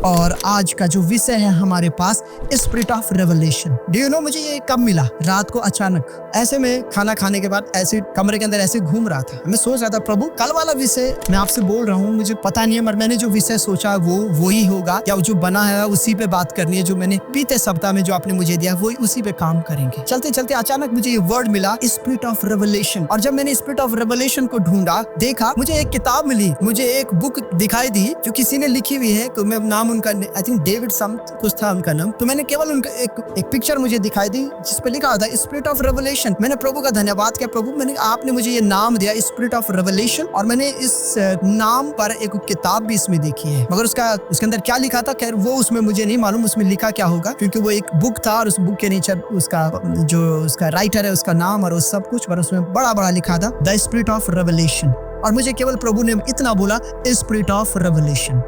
और आज का जो विषय है हमारे पास spirit of revelation. Do you know मुझे ये कब मिला? रात को अचानक ऐसे में खाना खाने के बाद ऐसे कमरे के अंदर ऐसे घूम रहा था। मैं सोच रहा था प्रभु कल वाला विषय मैं आपसे बोल रहा हूँ, मुझे पता नहीं है मगर मैंने जो विषय सोचा वो ही होगा या जो बना है उसी पे बात करनी है। जो मैंने बीते सप्ताह में जो आपने मुझे दिया वो उसी पे काम करेंगे। चलते चलते अचानक मुझे ये वर्ड मिला स्पिरिट ऑफ रेवलेशन। और जब मैंने स्पिरिट ऑफ रेवलेशन को ढूंढा देखा मुझे एक किताब मिली, मुझे एक बुक दिखाई दी जो किसी ने लिखी हुई है। तो मैं नाम उनका आई थिंक डेविड सम कुछ था उनका नाम। तो मैंने केवल उनका एक पिक्चर मुझे दिखाई दी जिस पे लिखा था स्पिरिट ऑफ रेवलेशन। मैंने प्रभु का धन्यवाद किया, प्रभु आपने मुझे ये नाम दिया स्पिरिट ऑफ रेवलेशन और मैंने इस नाम पर एक किताब भी इसमें देखी है। मगर उसके अंदर क्या लिखा था खैर वो उसमें मुझे नहीं मालूम उसमें लिखा क्या होगा, क्योंकि वो एक बुक था और उस बुक के नीचे उसका राइटर है उसका नाम और उस सब कुछ, पर उसमें बड़ा बड़ा लिखा था द स्पिरिट ऑफ रेवलेशन। और मुझे केवल प्रभु ने इतना बोला स्पिरिट ऑफ रेवलेशन।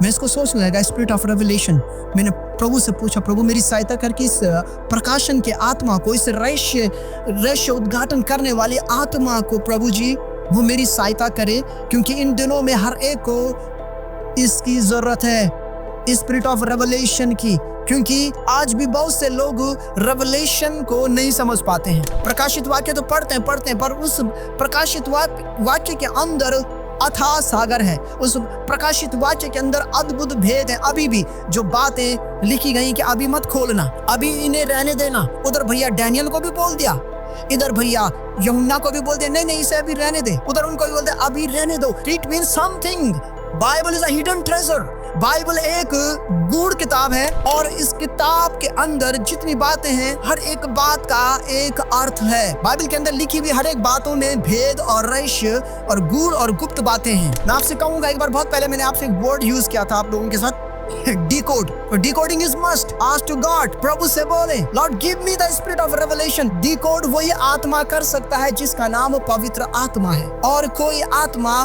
मैं इसको सोचने लगा स्पिरिट ऑफ रेवलेशन। मैंने प्रभु से पूछा प्रभु मेरी सहायता करके इस प्रकाशन के आत्मा को, इस रहस्य उद्घाटन करने वाली आत्मा को प्रभु जी वो मेरी सहायता करे, क्योंकि इन दिनों में हर एक को इसकी जरूरत है स्पिरिट ऑफ रेवलेशन की। क्योंकि आज भी बहुत से लोग रेवलेशन को नहीं समझ पाते हैं। प्रकाशित वाक्य तो पढ़ते हैं पर उस प्रकाशित वाक्य के अंदर अथाह सागर है, उस प्रकाशित वाक्य के अंदर अद्भुत भेद है। अभी भी जो बातें लिखी गई कि अभी मत खोलना, अभी इन्हें रहने देना, उधर भैया डैनियल को भी बोल दिया, इधर भैया यूहन्ना को भी बोल दिया नहीं इसे अभी रहने दे, उधर उनको भी बोल दिया अभी रहने दो। It means something. Bible is a hidden treasure. Bible एक गूढ़ किताब है और इस किताब के अंदर जितनी बातें हैं हर एक बात का एक अर्थ है। बाइबल के अंदर लिखी हुई हर एक बातों में भेद और रहस्य और गूढ़ और गुप्त बातें हैं। मैं आपसे कहूंगा एक बार बहुत पहले मैंने आपसे एक वर्ड यूज किया था आप लोगों के साथ decode. Decoding is must. Ask to God, प्रभु से बोले Lord give me the spirit of revelation. Decode वही आत्मा कर सकता है जिसका नाम पवित्र आत्मा है। और कोई आत्मा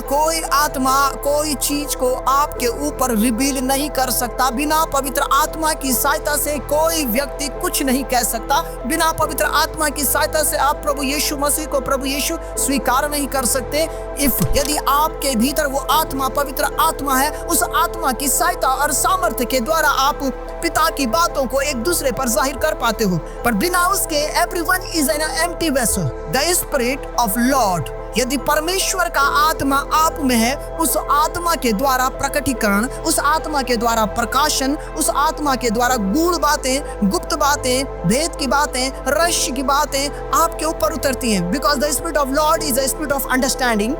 कोई चीज को आपके ऊपर रिवील नहीं कर सकता। बिना पवित्र आत्मा की सहायता से कोई व्यक्ति कुछ नहीं कह सकता। बिना पवित्र आत्मा की सहायता से आप प्रभु यीशु मसीह को प्रभु यीशु स्वीकार नहीं कर सकते। यदि आपके भीतर वो आत्मा पवित्र आत्मा है, उस आत्मा की सहायता और सामर्थ्य के द्वारा आप पिता की बातों को एक दूसरे पर जाहिर कर पाते हो। पर बिना उसके everyone is an empty vessel. The spirit of Lord, यदि परमेश्वर का आत्मा आप में है, उस आत्मा के द्वारा प्रकटीकरण, उस आत्मा के द्वारा प्रकाशन, उस आत्मा के द्वारा गूढ़ बातें, गुप्त बातें, भेद की बातें, रहस्य की बातें आपके ऊपर उतरती हैं। Because the spirit of Lord is the spirit of understanding.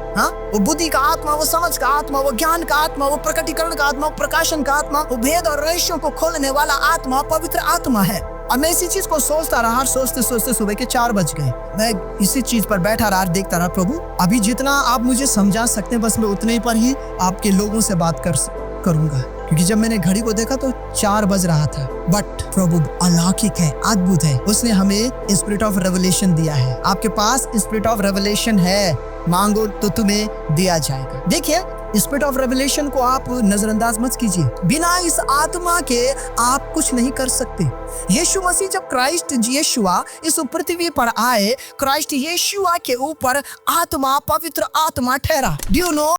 वो बुद्धि का आत्मा, वो समझ का आत्मा, वो ज्ञान का आत्मा, वो प्रकटीकरण का आत्मा, वो प्रकाशन का आत्मा, वो भेद और रहस्यों को खोलने वाला आत्मा पवित्र आत्मा है। और मैं इसी चीज को सोचता रहा, सोचते सोचते सुबह के 4 बज गए। मैं इसी चीज पर बैठा रहा, देखता रहा प्रभु अभी जितना आप मुझे समझा सकते हैं बस मैं उतने पर ही आपके लोगों से बात करूंगा। क्योंकि जब मैंने घड़ी को देखा तो 4 बज रहा था। बट प्रभु अलौकिक है, अद्भुत है, उसने हमें स्पिरिट ऑफ रेवलेशन दिया है। आपके पास स्पिरिट ऑफ रेवलेशन है, मांगो तो तुम्हें दिया जाएगा। देखिए स्पिरिट ऑफ रेवलेशन को आप नजरअंदाज मत कीजिए। बिना इस आत्मा के आप कुछ नहीं कर सकते। यीशु मसीह जब क्राइस्ट यीशुआ इस पृथ्वी पर आए, क्राइस्ट यीशुआ के ऊपर आत्मा पवित्र आत्मा ठहरा। डू यू नो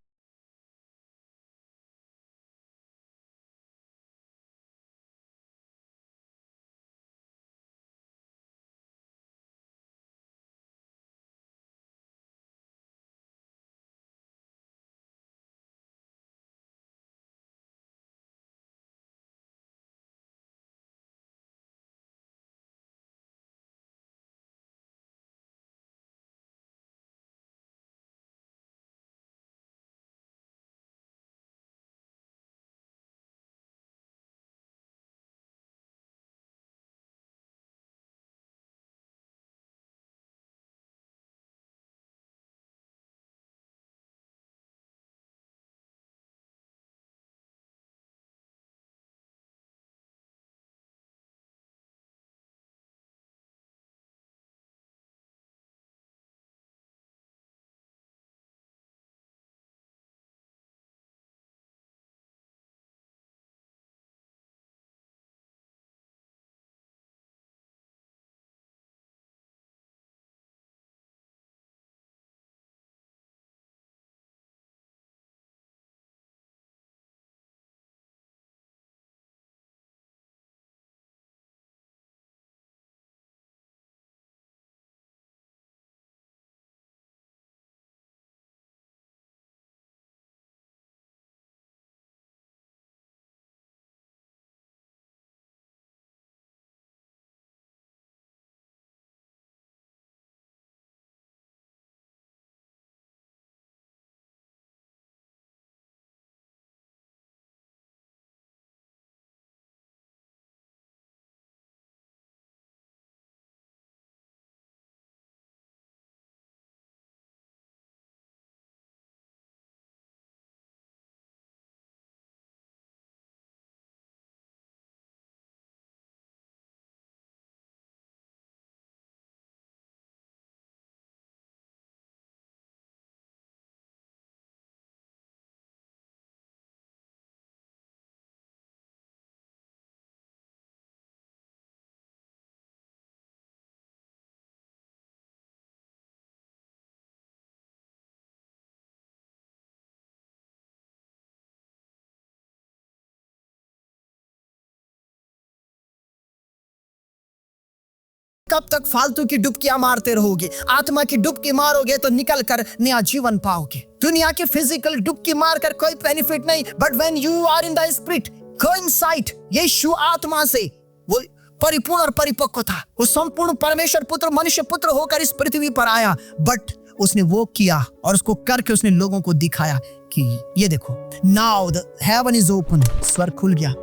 तब तक फालतू की डुबकियां मारते रहोगे। आत्मा की डुबकी मारोगे तो निकल कर नया जीवन पाओगे। दुनिया की फिजिकल डुबकी मारकर कोई बेनिफिट नहीं, but when you are in the spirit, coincide, Yeshu आत्मा से वो परिपूर्ण और परिपक्व था। वो संपूर्ण परमेश्वर पुत्र, मनुष्य पुत्र होकर इस पृथ्वी पर आया, बट उसने वो किया और उसको करके उसने लोगों को दिखाया कि ये देखो, now the heaven is open, स्वर्ग खुल गया,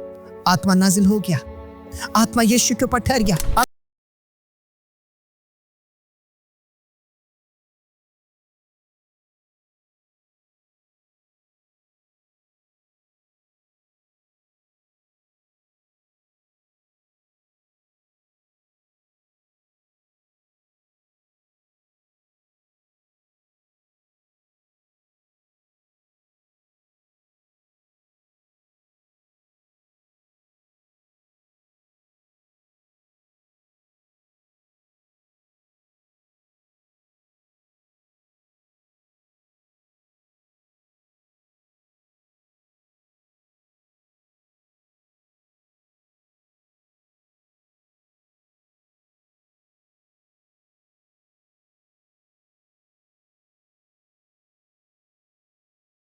आत्मा नाजिल हो गया, आत्मा यीशु के ऊपर ठहर गया।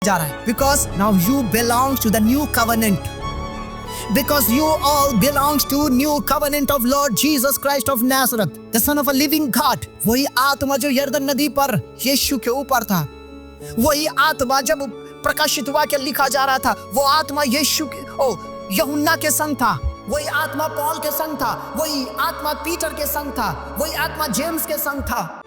जा रहा है, because now you belong to the new covenant, because you all belongs to new covenant of Lord Jesus Christ of Nazareth, the son of a living God। वही आत्मा जो यरदन नदी पर यीशु के ऊपर था, वही आत्मा जब प्रकाशित वाक्य लिखा जा रहा था, वो आत्मा यीशु के यूहन्ना के संग था, वही आत्मा पॉल के संग था, वही आत्मा पीटर के संग था, वही आत्मा जेम्स के संग था।